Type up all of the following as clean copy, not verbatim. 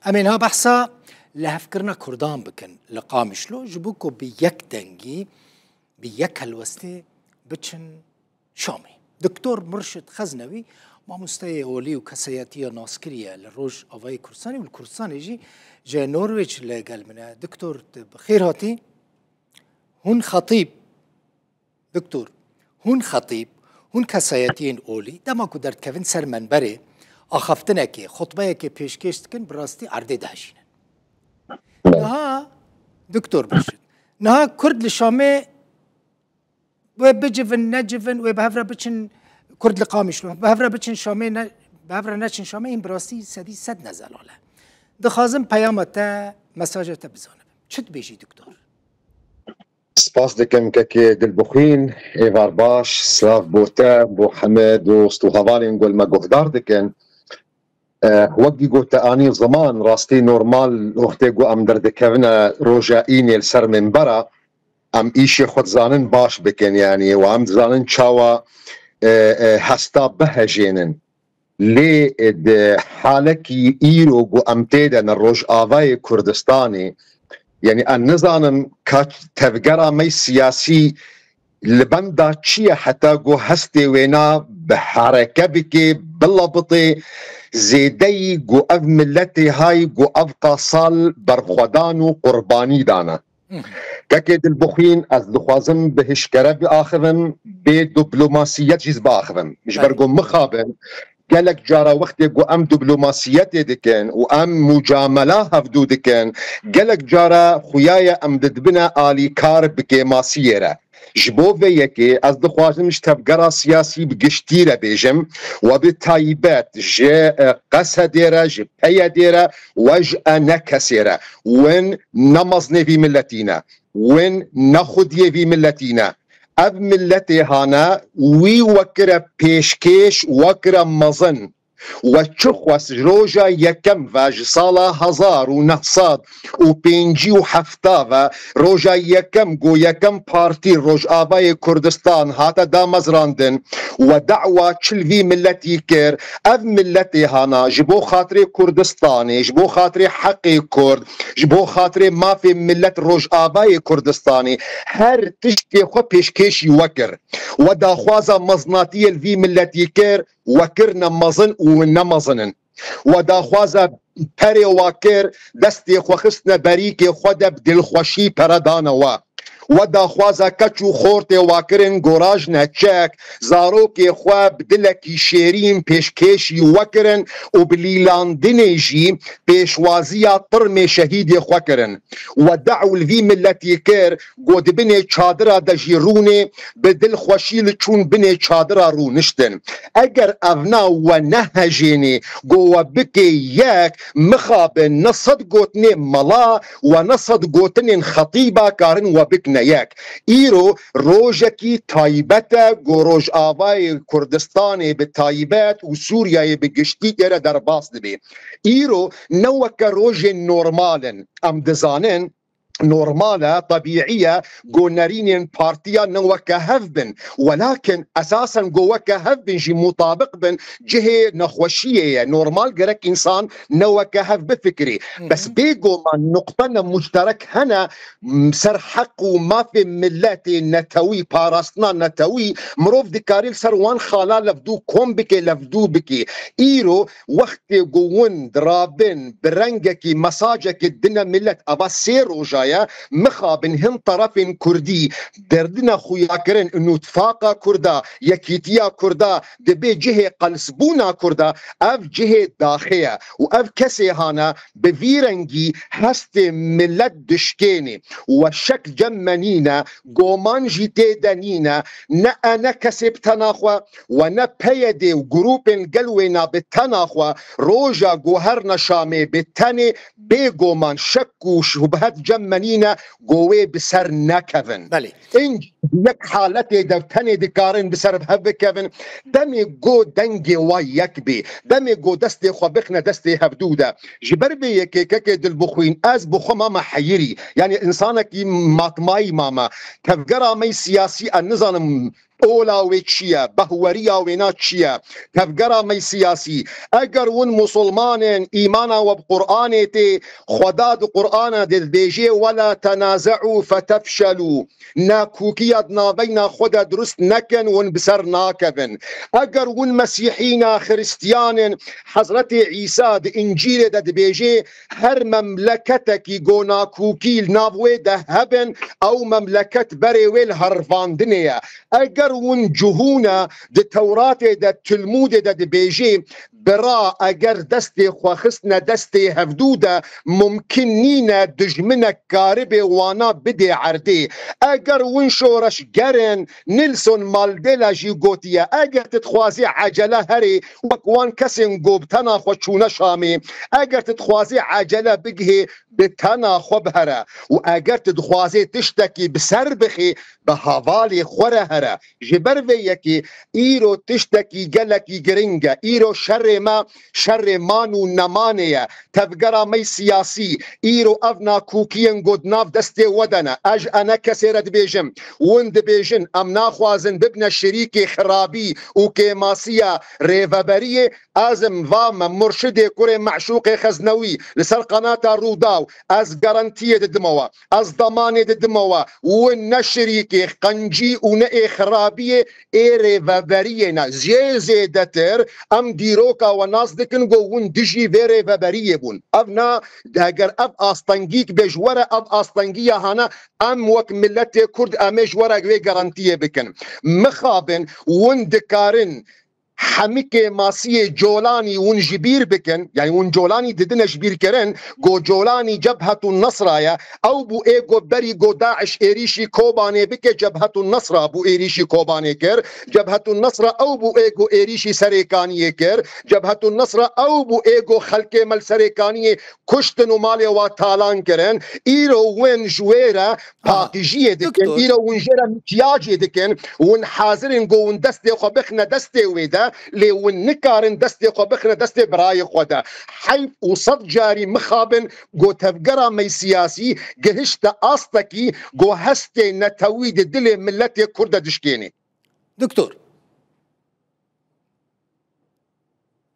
امین ها بحثا لهفكرنا كردان بكن لقامشلو جبوكو بيك دنجي بيك هالوستي بتشن شامي دكتور مرشد خزنوي ما مستوى اولي وكسياتيه ناسكريه للروج افاي كرساني والكرساني جا نورويج لقال منها دكتور بخير هاتي هون خطيب دكتور هون خطيب هون كسياتين اولي دما كدرت كفن سر منبري اخفتنا كي خطبه كي بيشكش كن براستي عرضي دهشين نها دكتور برشد نها كرد لشامي وبجفن نجفن وبهفرا بتشن كرد لقامش له بهفرا بتشن شامي بهفرا نچن شامي این براستی سدی صد نزلاله دخازم پیامتا مساجتا بزانم چت بیجی دکتور سپاس دکم که دلبخین ایوار باش سلاف بوتا بو حمد و ستوهوالین گل ما گهدار دکن وقتی گوت آنی زمان راستی نورمال وقتی گو ام دردکونا روجائینی السر منبرا ام ایشی خود زانن باش بکن یعنی و ام زانن چاوا هستا بهجینن لی حالکی ایرو گو ام تیدن روج آوای کردستانی یعنی ان نزانم که تفگرا می سیاسی لبندا چیه حتی گو هستی وینا بحرکه بکی بلابطی زیدی گو اف ملتی های گو اف قاصال برخودان و قربانی دانا که دلبخین از دخوازم به هشکره بی آخوم به دیپلماسیت جیز با آخوم مش برگو مخابن قالك جارا وقت جو ام دبلوماسيات دكن وام مجامله هفدو دكن قالك جارا خويايا ام ددبنا الي كار بكيماسيره جبو ويكي از دخوازم مش تفقرا سياسي بقشتيره بيجم وبالتايبات جي قسديره جي بيديره وج نكسيره وين نمزني في ملتينا وين ناخد في ملتينا اف ملتي هانا وي وكرا بيشكيش وكرا مزن وچخوس روجا يكم واج سالا 1957 و روجا يكم گو يكم بارتي روج آبای كردستان هاتا دامزراندن و دعوة چلوي ملتي كير اف ملتي هانا جبو خاطري كردستاني جبو خاطري حقي كرد جبو خاطري ما في ملت روج آبای كردستاني هر تشكي خو بيشكيش يوكر و داخوازا مزناتي الفي ملتي كير وكرنا مزن ونمزنن وداخوازا پری واکر دستی خوخستنا بریک خود بدلخوشی پردانوا و داخوازا کچو خورت واکرن گوراج نچک زاروک خواب دلکی شیرین پیشکشی وکرن و بلیلاندنی جی پیشوازیا طرم شهید خوکرن و دعو الوی ملتی کر گود بنی چادرا دجیرونه بدل خوشیل چون بنی چادرا رو نشتن اگر اونا و نهجینی گو بکی یک مخاب نصد گوتنی ملا و نصد گوتنی خطیبا کارن و بکن یک ایرو روجکی تایبت گو روج آوای کردستان به تایبت و سوریای به گشتی ایره در باس دبی ایرو نوک روج نورمالن ام دزانن نورمالة طبيعية جو نارين بارتيا نوكا هفبن ولكن اساسا جوكا هفبن جي مطابق بن جهه نخوشيه نورمال جرك انسان نوكا هف بفكري بس بيجو ما نقطنا مشترك هنا سر حق وما في ملاتي نتوي باراسنا نتوي مروف ديكاريل سروان خالا لفدو كوم بكي لفدو بكي ايرو وقت جوون درابن برنجكي مساجك الدنا ملت ابا سيرو جاي مخابن هم طرف كردي دردنا خويا كرن انه اتفاقا كردا يكيتيا كردا دبي جهه قلسبونا كردا اف جهه داخيه واف كسي هانا بفيرنجي هست ملت دشكيني وشك جمنينا قومان جيتي دانينا نا انا كسب تناخوا ونا بيدي وجروبن قلوينا بالتناخوا روجا جوهرنا شامي بالتاني بيقومان شكو شبهات جمنينا قوي بسر نكفن بلي انج يك حالتي دفتني دكارن بسر بهب كفن دمي قو دنجي ويكبي دمي قو دستي خبخنا دستي هبدوده جبر بي كيكك دلبخوين از بخو ماما حيري يعني انسانك ماتماي ماما تفقرا مي سياسي النظام اولاوی چیه بهوریا وینا چیه تفگرا می سیاسی اگر ون مسلمان ایمانا و بقرآن تی خدا دو قرآن دل بیجه ولا تنازعوا فتفشلوا ناکوکیت نابینا خود درست نکن ون بسر ناکبن اگر ون مسیحینا خریستیان حضرت عیسی د انجیل د بیجه هر مملکتکی گو ناکوکی ناوی ده هبن او مملکت بری ویل هرفاندنیه اگر ون جهونا د تورات د تلمود د بیجه برا اگر دستی خواخستنا دستی هفدوده ممکن نینه دجمنه کارب وانا بده عرده اگر ون شورش گرن نیلسون مالدلا جی گوتیه اگر تتخوازی عجله هری وکوان کسین گوبتنا خو چونه شامی اگر تتخوازی عجله بگه بتنا خو بهره و اگر تتخوازی تشتکی بسر بخی به حوالی خوره هره جبر وی یکی ایرو تشتکی گلکی گرنگه ایرو شر مانو نمانه تفگرا می سیاسی ایرو افنا کوکین گودناف دسته ودنه اج انا کسی رد بیجم وند بیجن ام ناخوازن ببن شریک خرابی و کماسیه ریوبریه ازم وام مرشد کره معشوق خزنوی لسر قناة روداو از گارانتیه ددموا از ضمانه ددموا و نشریک قنجی و نه خرابیه ای ریوبریه نه زیدتر ام دیروکا و ناس دکن گو ون دجی ویره وبریه بون افنا اگر اف آستانگیک بجوره اف آستانگیه هانا ام وک ملت کرد امیش ورق وی گارانتیه بکن مخابن ون دکارن حمیک ماسی جولانی ون جبیر بکن یعنی ون جولانی ددن جبیر کرن گو جولانی جبهة النصر او بو ایگو بری گو داعش ایریشی کوبانه بکه جبهة النصر بو ایریشی کوبانه کر جبهة النصر او بو ایگو ایریشی سریکانیه کر جبهة النصر او بو ایگو خلق مل سریکانیه کشتن و مال و تالان کرن ایرو ون جویره پاقیجیه دکن ایرو ون جره متیاجی دکن ون حاضرین گو ون دست خو بخنه دست ویده لون نكارن دستي خو بخنا دستي براي خودا حيف وصد جاري مخابن جو تفقرا مي سياسي جهشت أصتكي جو هستي نتويد دلي ملتي كردة دشكيني دكتور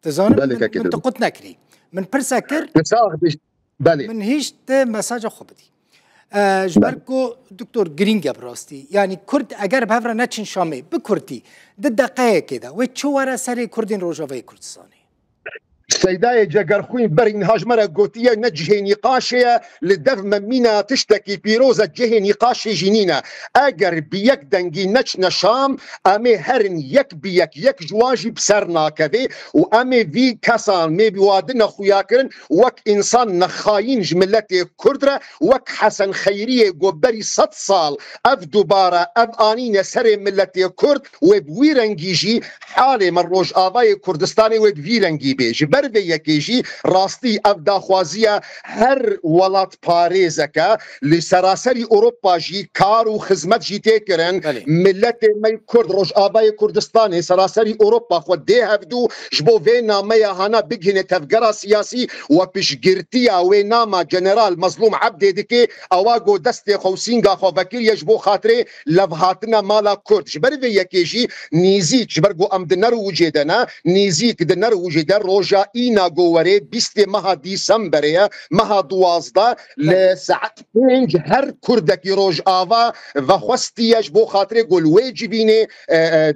تزانم من تقوت نكري من برساكر من هيشت مساجة خبدي جبركو دكتور جرينجا براستي يعني كرد اگر بهفرا نتشن شامي بكردي ضد دقائق كده وتشورا سري كردين روجافي كردستاني سيداي جاكرخوين برين هاجمرة قوتية نجه نقاشية للدف ممينة تشتكي بيروزة جه نقاشي جنينة اگر بيك دنجي نچ نشام امي هرن يك بيك يك جواجي بسرنا كذي وامي في كسان مي بيوادنا خوياكرن وك انسان نخاين جملتي كردرة وك حسن خيرية قبري 100 سال اف دوبارة اف انين سري ملتي كرد وبويرنجي جي حالي من روج آباي كردستاني وبويرنجي بيجي بر یکیجی راستی اف داخوازیه هر ولات پاریزکه لسراسری اوروپا جی کار و خدمت جی تکرن ملت می کرد روش آبای کردستان سراسری اوروپا خود ده هفدو جبو وی نامه هانا بگهن تفگرا سیاسی و پیشگرتی و نام جنرال مظلوم عبد دکی اواگو دست خوسینگا خو وکیل یجبو خاطره لبهاتنا مالا کرد جبر وی یکیجی نیزیک جبرگو ام دنر وجدنا نیزیک دنر وجدن روجا اینا گواره 20 ماه دیسمبر ماه 12 لساعت 5 هر کردکی روج آوا و خواستیش بو خاطر گل ویجبینه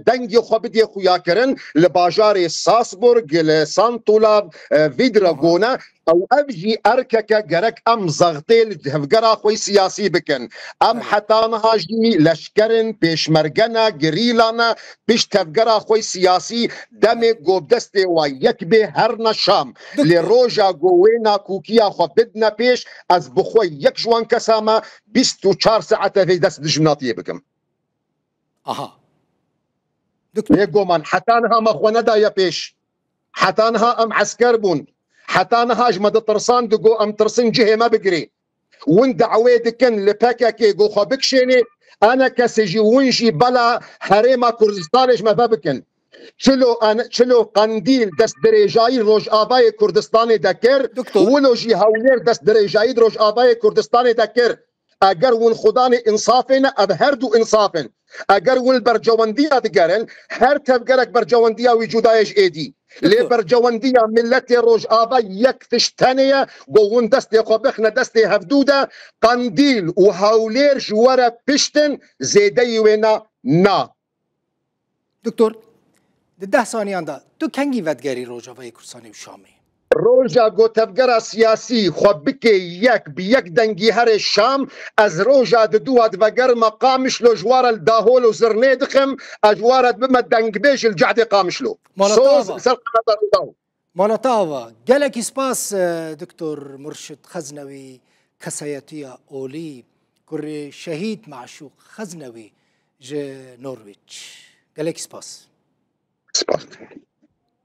دنگی خو بدی خویا کرن لباجار ساسبورگ لسانتولاب ویدراگونا او ابجي اركك جرك ام زغطيل هفقرا خوي سياسي بكن ام حتانها جي لشكرن بيشمرقنا جريلانا بيش تفقرا خوي سياسي دمي قوب دستي ويكبي هرنا شام لروجا قوينا كوكيا خو بدنا بيش از بخوي يك جوان كسامة 24 ساعة في دست دجمناتي بكم دكتور يقو من حتانها مخوانا دا يا بيش حتانها ام عسكر بون حتى انا هاجمد الطرسان دقو ام ترسن جهه ما بقري وين دعويدكن لباكاكي قو خبكشيني انا كسجي ونجي بلا حريمه كردستانش ما بابكن چلو قنديل دست درجاي روج آبای كردستاني دكر ولو جي هاولير دست درجاي روج آبای كردستاني دكر اگر ون خدان انصافنا اب هردو انصافن اگر ول برجواندیا دگرن هر تبگرک برجواندیا وجودایش ایدی لی برجواندیا ملت روج آبا یک تشتنیه گوون دست خوبخنا دست هفدوده قندیل و هاولیر جواره پشتن زیده وینا نا. دکتور ده ثانیان دا تو کنگی ودگری روجاوای کردستانی و شامی روجا گوتفگر سیاسی خو بکی یک بیک دنگی هر شام از روجا دو ادوگر مقامش لو جوار الداهول و زرنه دخم اجوارت بما دنگ بیش الجعد قامشلو صوز سر قدر مالتاوا گلکی سپاس دکتور مرشد خزنوی کسایتیا اولی کر شهید معشوق خزنوی ج نورویج گلکی سپاس